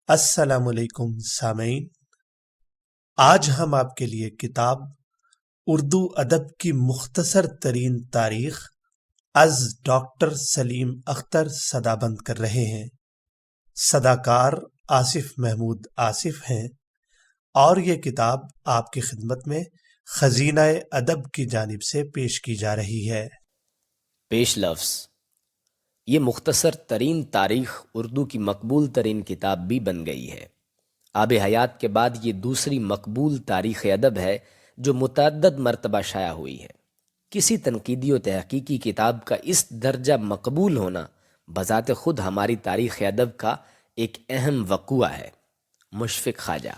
السلام علیکم سامعین، آج ہم آپ کے لیے کتاب اردو ادب کی مختصر ترین تاریخ از ڈاکٹر سلیم اختر صدابند کر رہے ہیں۔ صداکار آصف محمود آصف ہیں اور یہ کتاب آپ کی خدمت میں خزینہ ادب کی جانب سے پیش کی جا رہی ہے۔ پیش لفظ یہ مختصر ترین تاریخ اردو کی مقبول ترین کتاب بھی بن گئی ہے۔ آب حیات کے بعد یہ دوسری مقبول تاریخ ادب ہے جو متعدد مرتبہ شائع ہوئی ہے۔ کسی تنقیدی و تحقیقی کتاب کا اس درجہ مقبول ہونا بذات خود ہماری تاریخ ادب کا ایک اہم وقوعہ ہے۔ مشفق خواجہ۔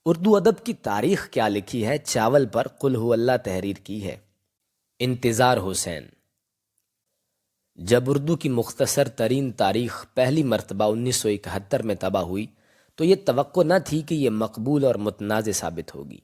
اردو ادب کی تاریخ کیا لکھی ہے؟ چاول پر قل ہو اللہ تحریر کی ہے۔ انتظار حسین۔ جب اردو کی مختصر ترین تاریخ پہلی مرتبہ 1971 میں طبع ہوئی تو یہ توقع نہ تھی کہ یہ مقبول اور متنازع ثابت ہوگی۔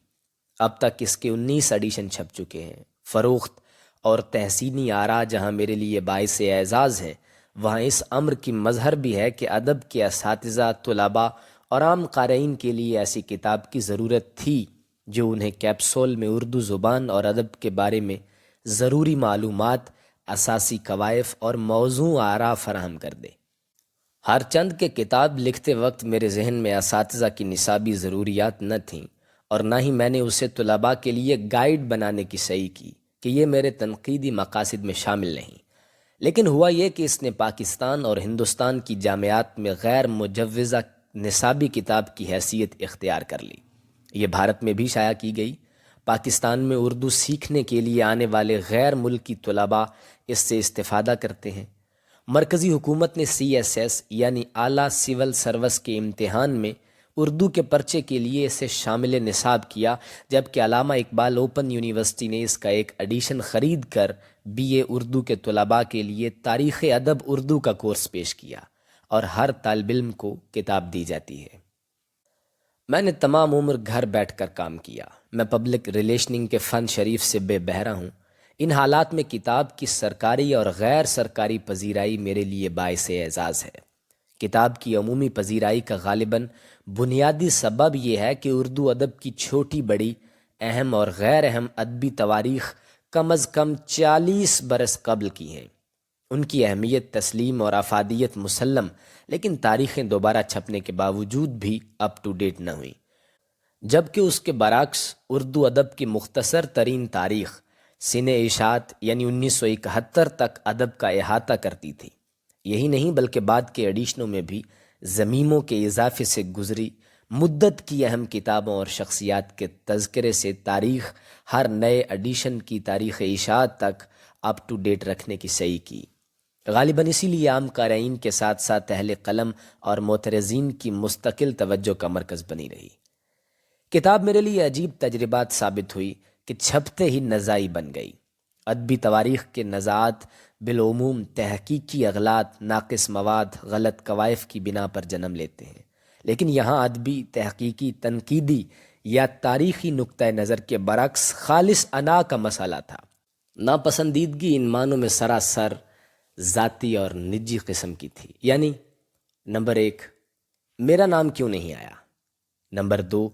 اب تک اس کے 19 ایڈیشن چھپ چکے ہیں۔ فروخت اور تحسینی آراء جہاں میرے لیے باعث اعزاز ہیں، وہاں اس امر کی مظہر بھی ہے کہ ادب کے اساتذہ، طلباء اور عام قارئین کے لیے ایسی کتاب کی ضرورت تھی جو انہیں کیپسول میں اردو زبان اور ادب کے بارے میں ضروری معلومات، اساسی قوائف اور موضوع آراء فراہم کر دے۔ ہر چند کے کتاب لکھتے وقت میرے ذہن میں اساتذہ کی نصابی ضروریات نہ تھیں اور نہ ہی میں نے اسے طلباء کے لیے گائیڈ بنانے کی سعی کی کہ یہ میرے تنقیدی مقاصد میں شامل نہیں۔ لیکن ہوا یہ کہ اس نے پاکستان اور ہندوستان کی جامعات میں غیر مجوزہ نصابی کتاب کی حیثیت اختیار کر لی۔ یہ بھارت میں بھی شائع کی گئی۔ پاکستان میں اردو سیکھنے کے لیے آنے والے غیر ملکی طلباء اس سے استفادہ کرتے ہیں۔ مرکزی حکومت نے CSS یعنی اعلیٰ سول سروس کے امتحان میں اردو کے پرچے کے لیے اسے شامل نصاب کیا، جبکہ علامہ اقبال اوپن یونیورسٹی نے اس کا ایک ایڈیشن خرید کر BA اردو کے طلباء کے لیے تاریخ ادب اردو کا کورس پیش کیا اور ہر طالب علم کو کتاب دی جاتی ہے۔ میں نے تمام عمر گھر بیٹھ کر کام کیا۔ میں پبلک ریلیشننگ کے فن شریف سے بے بہرہ ہوں۔ ان حالات میں کتاب کی سرکاری اور غیر سرکاری پذیرائی میرے لیے باعث اعزاز ہے۔ کتاب کی عمومی پذیرائی کا غالباً بنیادی سبب یہ ہے کہ اردو ادب کی چھوٹی بڑی، اہم اور غیر اہم ادبی تواریخ کم از کم 40 برس قبل کی ہیں۔ ان کی اہمیت تسلیم اور افادیت مسلم، لیکن تاریخیں دوبارہ چھپنے کے باوجود بھی اپ ٹو ڈیٹ نہ ہوئیں، جبکہ اس کے برعکس اردو ادب کی مختصر ترین تاریخ سنِ اشاعت یعنی 1971 تک ادب کا احاطہ کرتی تھی۔ یہی نہیں بلکہ بعد کے ایڈیشنوں میں بھی ضمیموں کے اضافے سے گزری مدت کی اہم کتابوں اور شخصیات کے تذکرے سے تاریخ ہر نئے ایڈیشن کی تاریخ اشاعت تک اپ ٹو ڈیٹ رکھنے کی سعی کی۔ غالباً اسی لیے عام قارئین کے ساتھ ساتھ اہل قلم اور معترضین کی مستقل توجہ کا مرکز بنی رہی۔ کتاب میرے لیے عجیب تجربات ثابت ہوئی کہ چھپتے ہی نزاعی بن گئی۔ ادبی تواریخ کے نزاعات بالعموم تحقیقی اغلاط، ناقص مواد، غلط قوائف کی بنا پر جنم لیتے ہیں، لیکن یہاں ادبی، تحقیقی، تنقیدی یا تاریخی نقطہ نظر کے برعکس خالص انا کا مسئلہ تھا۔ ناپسندیدگی ان معنوں میں سراسر ذاتی اور نجی قسم کی تھی، یعنی نمبر 1، میرا نام کیوں نہیں آیا؟ نمبر 2،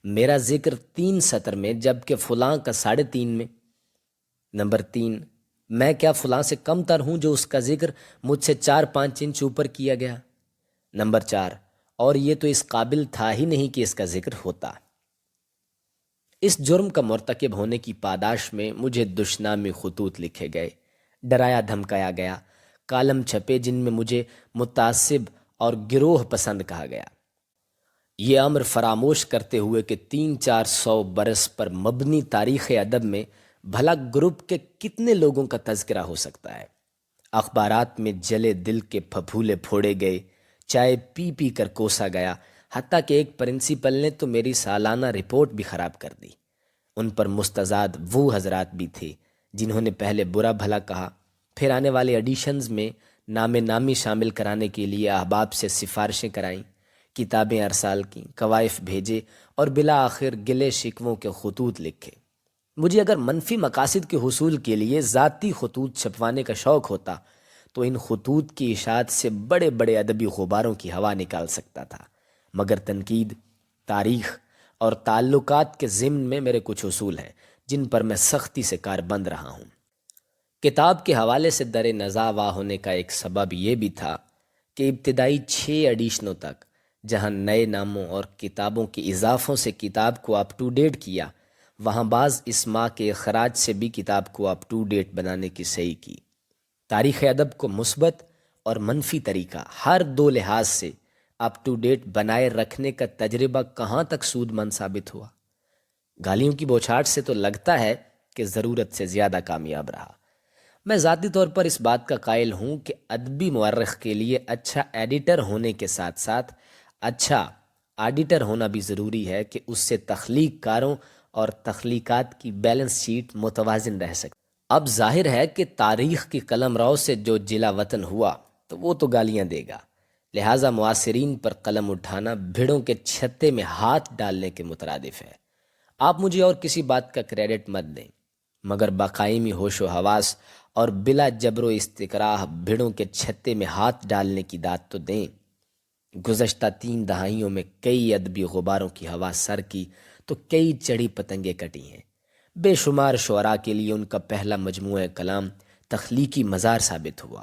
میرا ذکر 3 سطر میں جبکہ فلاں کا 3.5 میں؟ نمبر 3، میں کیا فلاں سے کم تر ہوں جو اس کا ذکر مجھ سے 4-5 انچ اوپر کیا گیا؟ نمبر 4، اور یہ تو اس قابل تھا ہی نہیں کہ اس کا ذکر ہوتا۔ اس جرم کا مرتکب ہونے کی پاداش میں مجھے دشنامی خطوط لکھے گئے، ڈرایا دھمکایا گیا، کالم چھپے جن میں مجھے متعصب اور گروہ پسند کہا گیا۔ یہ امر فراموش کرتے ہوئے کہ 300-400 برس پر مبنی تاریخ ادب میں بھلا گروپ کے کتنے لوگوں کا تذکرہ ہو سکتا ہے؟ اخبارات میں جلے دل کے پھپھولے پھوڑے گئے، چائے پی پی کر کوسا گیا، حتیٰ کہ ایک پرنسپل نے تو میری سالانہ رپورٹ بھی خراب کر دی۔ ان پر مستزاد وہ حضرات بھی تھے جنہوں نے پہلے برا بھلا کہا، پھر آنے والے ایڈیشنز میں نام نامی شامل کرانے کے لیے احباب سے سفارشیں کرائیں، کتابیں ارسال کیں، قوائف بھیجے اور بالآخر گلے شکووں کے خطوط لکھے۔ مجھے اگر منفی مقاصد کے حصول کے لیے ذاتی خطوط چھپوانے کا شوق ہوتا تو ان خطوط کی اشاعت سے بڑے بڑے ادبی غباروں کی ہوا نکال سکتا تھا، مگر تنقید، تاریخ اور تعلقات کے ضمن میں میرے کچھ اصول ہیں جن پر میں سختی سے کاربند رہا ہوں۔ کتاب کے حوالے سے در نزاع واہ ہونے کا ایک سبب یہ بھی تھا کہ ابتدائی 6 ایڈیشنوں تک جہاں نئے ناموں اور کتابوں کے اضافوں سے کتاب کو اپ ٹو ڈیٹ کیا، وہاں بعض اسماء کے اخراج سے بھی کتاب کو اپ ٹو ڈیٹ بنانے کی صحیح کی۔ تاریخ ادب کو مثبت اور منفی طریقہ ہر 2 لحاظ سے اپ ٹو ڈیٹ بنائے رکھنے کا تجربہ کہاں تک سود مند ثابت ہوا؟ گالیوں کی بوچھاٹ سے تو لگتا ہے کہ ضرورت سے زیادہ کامیاب رہا۔ میں ذاتی طور پر اس بات کا قائل ہوں کہ ادبی مورخ کے لیے اچھا ایڈیٹر ہونے کے ساتھ ساتھ اچھا آڈیٹر ہونا بھی ضروری ہے کہ اس سے تخلیق کاروں اور تخلیقات کی بیلنس شیٹ متوازن رہ سکے۔ اب ظاہر ہے کہ تاریخ کی قلم رو سے جو جلا وطن ہوا تو وہ تو گالیاں دے گا، لہٰذا معاصرین پر قلم اٹھانا بھیڑوں کے چھتے میں ہاتھ ڈالنے کے مترادف ہے۔ آپ مجھے اور کسی بات کا کریڈٹ مت دیں، مگر باقائمی ہوش و حواس اور بلا جبر و استکراہ بھیڑوں کے چھتے میں ہاتھ ڈالنے کی داد تو دیں۔ گزشتہ 3 دہائیوں میں کئی ادبی غباروں کی ہوا سر کی تو کئی چڑھی پتنگیں کٹی ہیں۔ بے شمار شعراء کے لیے ان کا پہلا مجموعہ کلام تخلیقی مزار ثابت ہوا۔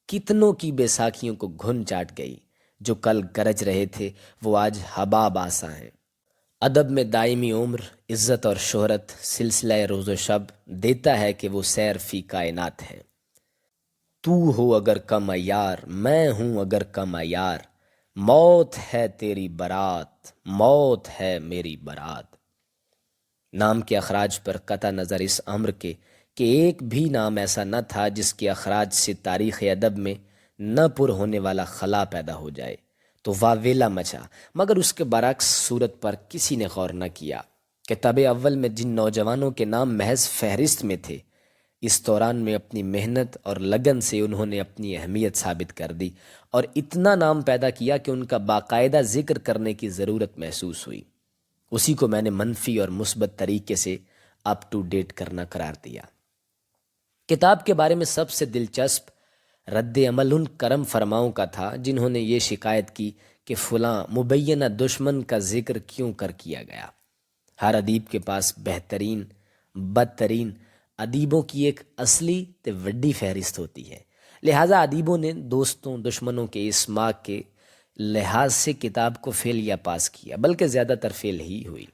کتنوں کی بیساکھیوں کو گھن چاٹ گئی، جو کل گرج رہے تھے وہ آج حباب آسا ہیں۔ ادب میں دائمی عمر، عزت اور شہرت سلسلہ روز و شب دیتا ہے کہ وہ سیر فی کائنات ہے۔ تو ہو اگر کم عیار، میں ہوں اگر کم عیار، موت ہے تیری برات، موت ہے میری برات۔ نام کے اخراج پر قطع نظر اس امر کے کہ ایک بھی نام ایسا نہ تھا جس کے اخراج سے تاریخ ادب میں نہ پر ہونے والا خلا پیدا ہو جائے، تو واویلا مچا، مگر اس کے برعکس صورت پر کسی نے غور نہ کیا۔ کتاب اول میں جن نوجوانوں کے نام محض فہرست میں تھے، اس دوران میں اپنی محنت اور لگن سے انہوں نے اپنی اہمیت ثابت کر دی اور اتنا نام پیدا کیا کہ ان کا باقاعدہ ذکر کرنے کی ضرورت محسوس ہوئی۔ اسی کو میں نے منفی اور مثبت طریقے سے اپ ٹو ڈیٹ کرنا قرار دیا۔ کتاب کے بارے میں سب سے دلچسپ رد عمل ان کرم فرماؤں کا تھا جنہوں نے یہ شکایت کی کہ فلاں مبینہ دشمن کا ذکر کیوں کیا گیا۔ ہر ادیب کے پاس بہترین، بدترین ادیبوں کی ایک اصلی تے وڈی فہرست ہوتی ہے، لہٰذا ادیبوں نے دوستوں دشمنوں کے اسماء کے لحاظ سے کتاب کو فیل یا پاس کیا، بلکہ زیادہ تر فیل ہی ہوئی۔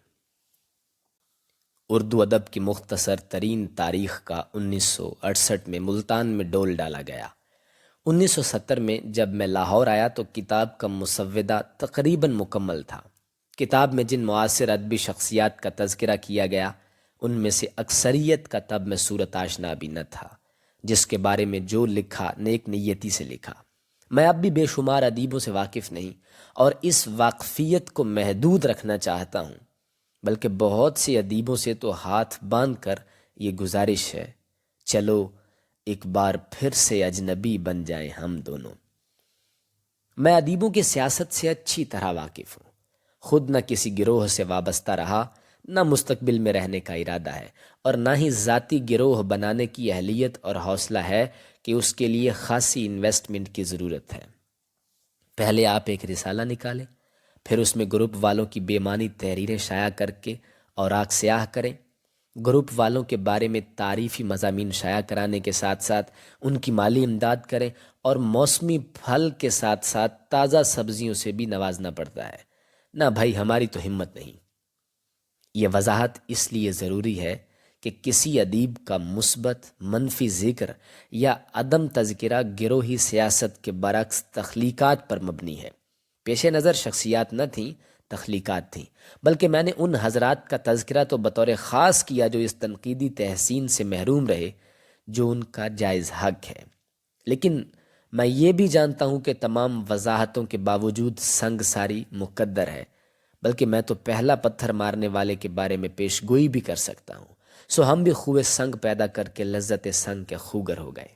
اردو ادب کی مختصر ترین تاریخ کا 1968 میں ملتان میں ڈول ڈالا گیا۔ 1970 میں جب میں لاہور آیا تو کتاب کا مسودہ تقریباً مکمل تھا۔ کتاب میں جن معاصر ادبی شخصیات کا تذکرہ کیا گیا ان میں سے اکثریت کا تب میں صورت آشنا بھی نہ تھا، جس کے بارے میں جو لکھا نیک نیتی سے لکھا۔ میں اب بھی بے شمار ادیبوں سے واقف نہیں اور اس واقفیت کو محدود رکھنا چاہتا ہوں، بلکہ بہت سے ادیبوں سے تو ہاتھ باندھ کر یہ گزارش ہے، چلو ایک بار پھر سے اجنبی بن جائیں ہم دونوں۔ میں ادیبوں کی سیاست سے اچھی طرح واقف ہوں، خود نہ کسی گروہ سے وابستہ رہا، نہ مستقبل میں رہنے کا ارادہ ہے، اور نہ ہی ذاتی گروہ بنانے کی اہلیت اور حوصلہ ہے کہ اس کے لیے خاصی انویسٹمنٹ کی ضرورت ہے۔ پہلے آپ ایک رسالہ نکالیں، پھر اس میں گروپ والوں کی بے معنی تحریریں شائع کر کے اوراق سیاہ کریں، گروپ والوں کے بارے میں تعریفی مضامین شائع کرانے کے ساتھ ساتھ ان کی مالی امداد کریں، اور موسمی پھل کے ساتھ ساتھ تازہ سبزیوں سے بھی نوازنا پڑتا ہے۔ نہ بھائی، ہماری تو ہمت نہیں۔ یہ وضاحت اس لیے ضروری ہے کہ کسی ادیب کا مثبت منفی ذکر یا عدم تذکرہ گروہی سیاست کے برعکس تخلیقات پر مبنی ہے۔ پیش نظر شخصیات نہ تھیں، تخلیقات تھیں، بلکہ میں نے ان حضرات کا تذکرہ تو بطور خاص کیا جو اس تنقیدی تحسین سے محروم رہے جو ان کا جائز حق ہے۔ لیکن میں یہ بھی جانتا ہوں کہ تمام وضاحتوں کے باوجود سنگ ساری مقدر ہے، بلکہ میں تو پہلا پتھر مارنے والے کے بارے میں پیش گوئی بھی کر سکتا ہوں، سو ہم بھی خوب سنگ پیدا کر کے لذت سنگ کے خوگر ہو گئے۔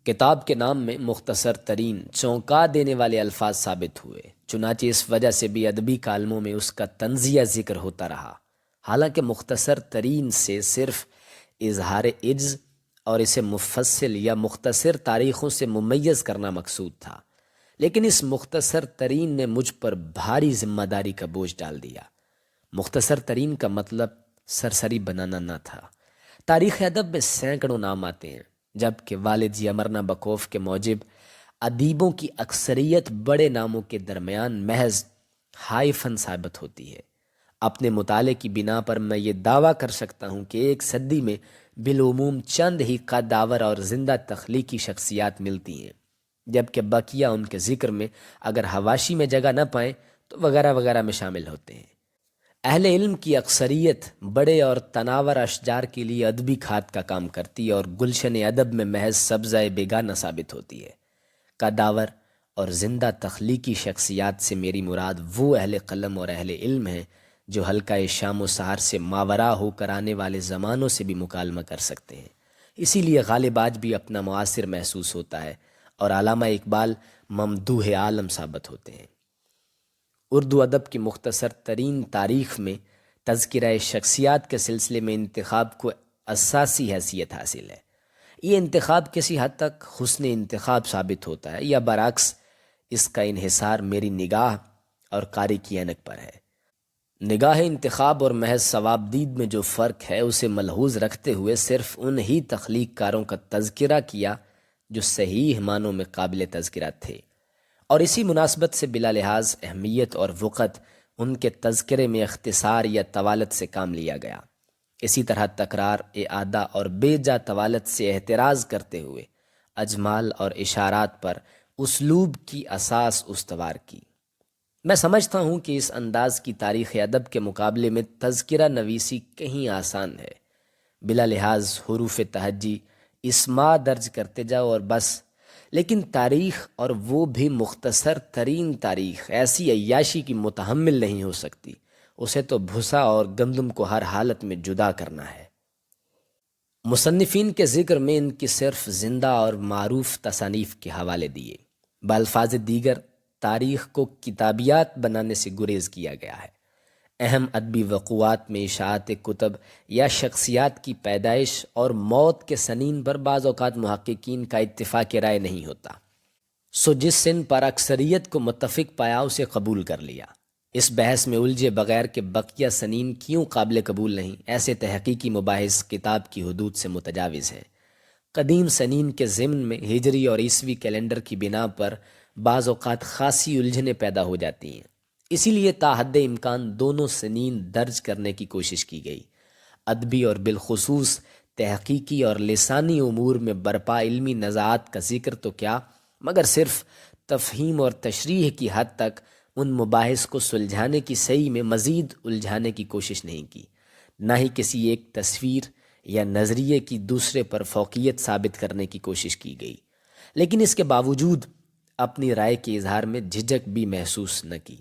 کتاب کے نام میں مختصر ترین چونکا دینے والے الفاظ ثابت ہوئے، چنانچہ اس وجہ سے بھی ادبی کالموں میں اس کا تنزیہ ذکر ہوتا رہا، حالانکہ مختصر ترین سے صرف اظہار عجز اور اسے مفصل یا مختصر تاریخوں سے ممیز کرنا مقصود تھا، لیکن اس مختصر ترین نے مجھ پر بھاری ذمہ داری کا بوجھ ڈال دیا۔ مختصر ترین کا مطلب سرسری بنانا نہ تھا۔ تاریخ ادب میں سینکڑوں نام آتے ہیں، جبکہ والد جی امرنا بکوف کے موجب ادیبوں کی اکثریت بڑے ناموں کے درمیان محض ہائی فن ثابت ہوتی ہے۔ اپنے مطالعے کی بنا پر میں یہ دعویٰ کر سکتا ہوں کہ ایک صدی میں بالعموم چند ہی قدآور اور زندہ تخلیقی شخصیات ملتی ہیں، جبکہ بقیہ ان کے ذکر میں اگر حواشی میں جگہ نہ پائیں تو وغیرہ وغیرہ میں شامل ہوتے ہیں۔ اہل علم کی اکثریت بڑے اور تناور اشجار کے لیے ادبی کھاد کا کام کرتی ہے اور گلشن ادب میں محض سبزہ بیگانہ ثابت ہوتی ہے۔ قدآور اور زندہ تخلیقی شخصیات سے میری مراد وہ اہل قلم اور اہل علم ہیں جو حلقہ شام و سحر سے ماورا ہو کر آنے والے زمانوں سے بھی مکالمہ کر سکتے ہیں۔ اسی لیے غالب آج بھی اپنا معاصر محسوس ہوتا ہے اور علامہ اقبال ممدوح عالم ثابت ہوتے ہیں۔ اردو ادب کی مختصر ترین تاریخ میں تذکرہ شخصیات کے سلسلے میں انتخاب کو اساسی حیثیت حاصل ہے۔ یہ انتخاب کسی حد تک حسن انتخاب ثابت ہوتا ہے، یا برعکس اس کا انحصار میری نگاہ اور قاری کی اینک پر ہے۔ نگاہ انتخاب اور محض ثواب دید میں جو فرق ہے اسے ملحوظ رکھتے ہوئے صرف انہی تخلیق کاروں کا تذکرہ کیا جو صحیح معنوں میں قابل تذکرہ تھے، اور اسی مناسبت سے بلا لحاظ اہمیت اور وقت ان کے تذکرے میں اختصار یا طوالت سے کام لیا گیا۔ اسی طرح تکرار، اعادہ اور بے جا طوالت سے احتراز کرتے ہوئے اجمال اور اشارات پر اسلوب کی اساس استوار کی۔ میں سمجھتا ہوں کہ اس انداز کی تاریخ ادب کے مقابلے میں تذکرہ نویسی کہیں آسان ہے۔ بلا لحاظ حروف تہجی اسماء درج کرتے جاؤ اور بس، لیکن تاریخ، اور وہ بھی مختصر ترین تاریخ، ایسی عیاشی کی متحمل نہیں ہو سکتی۔ اسے تو بھسا اور گندم کو ہر حالت میں جدا کرنا ہے۔ مصنفین کے ذکر میں ان کی صرف زندہ اور معروف تصانیف کے حوالے دیے، بالفاظ دیگر تاریخ کو کتابیات بنانے سے گریز کیا گیا ہے۔ اہم ادبی وقوعات میں اشاعت کتب یا شخصیات کی پیدائش اور موت کے سنین پر بعض اوقات محققین کا اتفاق رائے نہیں ہوتا، سو جس سن پر اکثریت کو متفق پایا اسے قبول کر لیا۔ اس بحث میں الجھے بغیر کہ بقیہ سنین کیوں قابل قبول نہیں، ایسے تحقیقی مباحث کتاب کی حدود سے متجاوز ہیں۔ قدیم سنین کے ضمن میں ہجری اور عیسوی کیلنڈر کی بنا پر بعض اوقات خاصی الجھنیں پیدا ہو جاتی ہیں، اسی لیے تا حد امکان دونوں سنین درج کرنے کی کوشش کی گئی۔ ادبی اور بالخصوص تحقیقی اور لسانی امور میں برپا علمی نزاعات کا ذکر تو کیا، مگر صرف تفہیم اور تشریح کی حد تک ان مباحث کو سلجھانے کی صحیح میں مزید الجھانے کی کوشش نہیں کی، نہ ہی کسی ایک تصویر یا نظریے کی دوسرے پر فوقیت ثابت کرنے کی کوشش کی گئی، لیکن اس کے باوجود اپنی رائے کے اظہار میں جھجک بھی محسوس نہ کی۔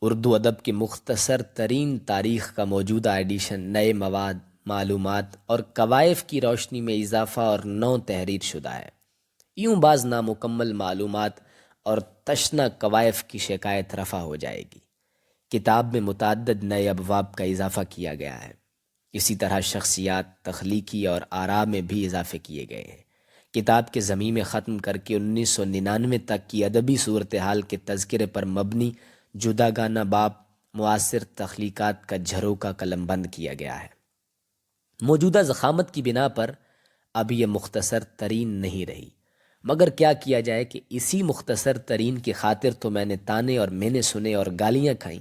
اردو ادب کی مختصر ترین تاریخ کا موجودہ ایڈیشن نئے مواد، معلومات اور کوائف کی روشنی میں اضافہ اور نو تحریر شدہ ہے۔ یوں بعض نامکمل معلومات اور تشنہ کوائف کی شکایت رفع ہو جائے گی۔ کتاب میں متعدد نئے ابواب کا اضافہ کیا گیا ہے۔ اسی طرح شخصیات، تخلیقی اور آراء میں بھی اضافے کیے گئے ہیں۔ کتاب کے ضمیم ختم کر کے 1999 تک کی ادبی صورتحال کے تذکرے پر مبنی جداگانہ باب معاصر تخلیقات کا جھروکا قلم بند کیا گیا ہے۔ موجودہ ضخامت کی بنا پر اب یہ مختصر ترین نہیں رہی، مگر کیا کیا جائے کہ اسی مختصر ترین کی خاطر تو میں نے تانے اور میں نے سنے اور گالیاں کھائیں،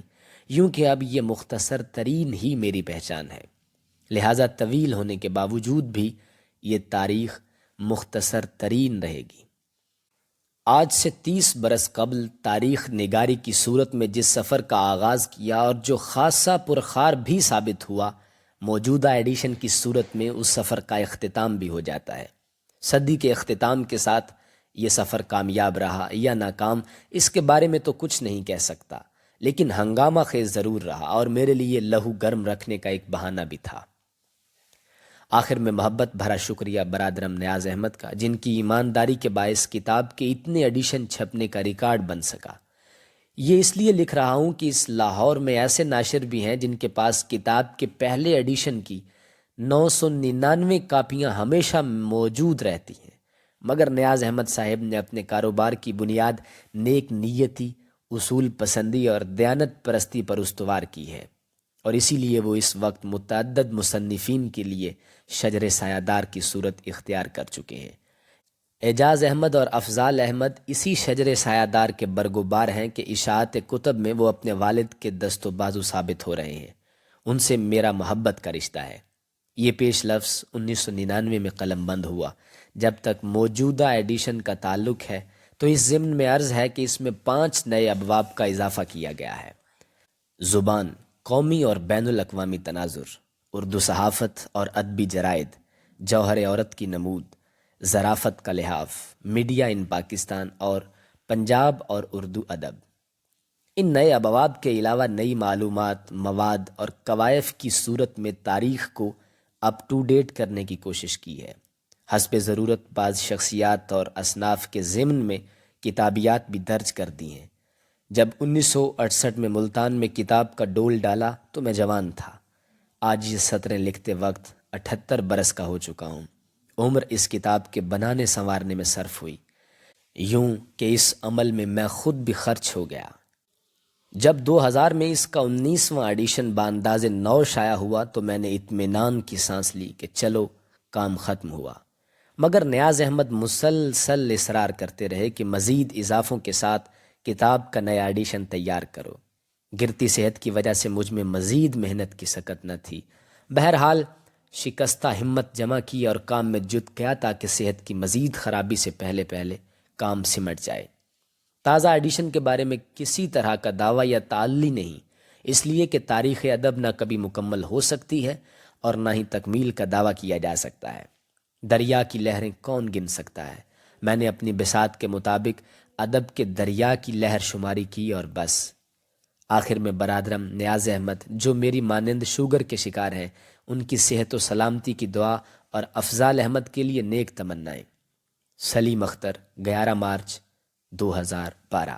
یوں کہ اب یہ مختصر ترین ہی میری پہچان ہے۔ لہٰذا طویل ہونے کے باوجود بھی یہ تاریخ مختصر ترین رہے گی۔ آج سے 30 برس قبل تاریخ نگاری کی صورت میں جس سفر کا آغاز کیا اور جو خاصا پرخار بھی ثابت ہوا، موجودہ ایڈیشن کی صورت میں اس سفر کا اختتام بھی ہو جاتا ہے۔ صدی کے اختتام کے ساتھ یہ سفر کامیاب رہا یا ناکام، اس کے بارے میں تو کچھ نہیں کہہ سکتا، لیکن ہنگامہ خیز ضرور رہا اور میرے لیے لہو گرم رکھنے کا ایک بہانہ بھی تھا۔ آخر میں محبت بھرا شکریہ برادرم نیاز احمد کا، جن کی ایمانداری کے باعث کتاب کے اتنے ایڈیشن چھپنے کا ریکارڈ بن سکا۔ یہ اس لیے لکھ رہا ہوں کہ اس لاہور میں ایسے ناشر بھی ہیں جن کے پاس کتاب کے پہلے ایڈیشن کی 999 کاپیاں ہمیشہ موجود رہتی ہیں، مگر نیاز احمد صاحب نے اپنے کاروبار کی بنیاد نیک نیتی، اصول پسندی اور دیانت پرستی پر استوار کی ہے، اور اسی لیے وہ اس وقت متعدد مصنفین کے لیے شجر سایہ دار کی صورت اختیار کر چکے ہیں۔ اعجاز احمد اور افضال احمد اسی شجر سایہ دار کے برگوبار ہیں کہ اشاعت کتب میں وہ اپنے والد کے دست و بازو ثابت ہو رہے ہیں۔ ان سے میرا محبت کا رشتہ ہے۔ یہ پیش لفظ 1999 میں قلم بند ہوا۔ جب تک موجودہ ایڈیشن کا تعلق ہے تو اس ضمن میں عرض ہے کہ اس میں 5 نئے ابواب کا اضافہ کیا گیا ہے۔ زبان، قومی اور بین الاقوامی تناظر، اردو صحافت اور ادبی جرائد، جوہر عورت کی نمود، ظرافت کا لحاف، میڈیا ان پاکستان اور پنجاب اور اردو ادب۔ ان نئے ابواب کے علاوہ نئی معلومات، مواد اور کوائف کی صورت میں تاریخ کو اپ ٹو ڈیٹ کرنے کی کوشش کی ہے۔ حسب ضرورت بعض شخصیات اور اصناف کے ضمن میں کتابیات بھی درج کر دی ہیں۔ جب 1968 میں ملتان میں کتاب کا ڈول ڈالا تو میں جوان تھا۔ آج یہ سطریں لکھتے وقت 78 برس کا ہو چکا ہوں۔ عمر اس کتاب کے بنانے سنوارنے میں صرف ہوئی، یوں کہ اس عمل میں خود بھی خرچ ہو گیا۔ جب 2000 میں اس کا 19واں ایڈیشن بانداز نو شائع ہوا تو میں نے اطمینان کی سانس لی کہ چلو کام ختم ہوا، مگر نیاز احمد مسلسل اصرار کرتے رہے کہ مزید اضافوں کے ساتھ کتاب کا نیا ایڈیشن تیار کرو۔ گرتی صحت کی وجہ سے مجھ میں مزید محنت کی سکت نہ تھی۔ بہرحال شکستہ ہمت جمع کی اور کام میں جت گیا تاکہ صحت کی مزید خرابی سے پہلے کام سمٹ جائے۔ تازہ ایڈیشن کے بارے میں کسی طرح کا دعویٰ یا تعلی نہیں، اس لیے کہ تاریخ ادب نہ کبھی مکمل ہو سکتی ہے اور نہ ہی تکمیل کا دعویٰ کیا جا سکتا ہے۔ دریا کی لہریں کون گن سکتا ہے؟ میں نے اپنی بساط کے مطابق ادب کے دریا کی لہر شماری کی اور بس۔ آخر میں برادرم نیاز احمد جو میری مانند شوگر کے شکار ہیں، ان کی صحت و سلامتی کی دعا اور افضال احمد کے لیے نیک تمنائیں۔ سلیم اختر، 11 مارچ 2012۔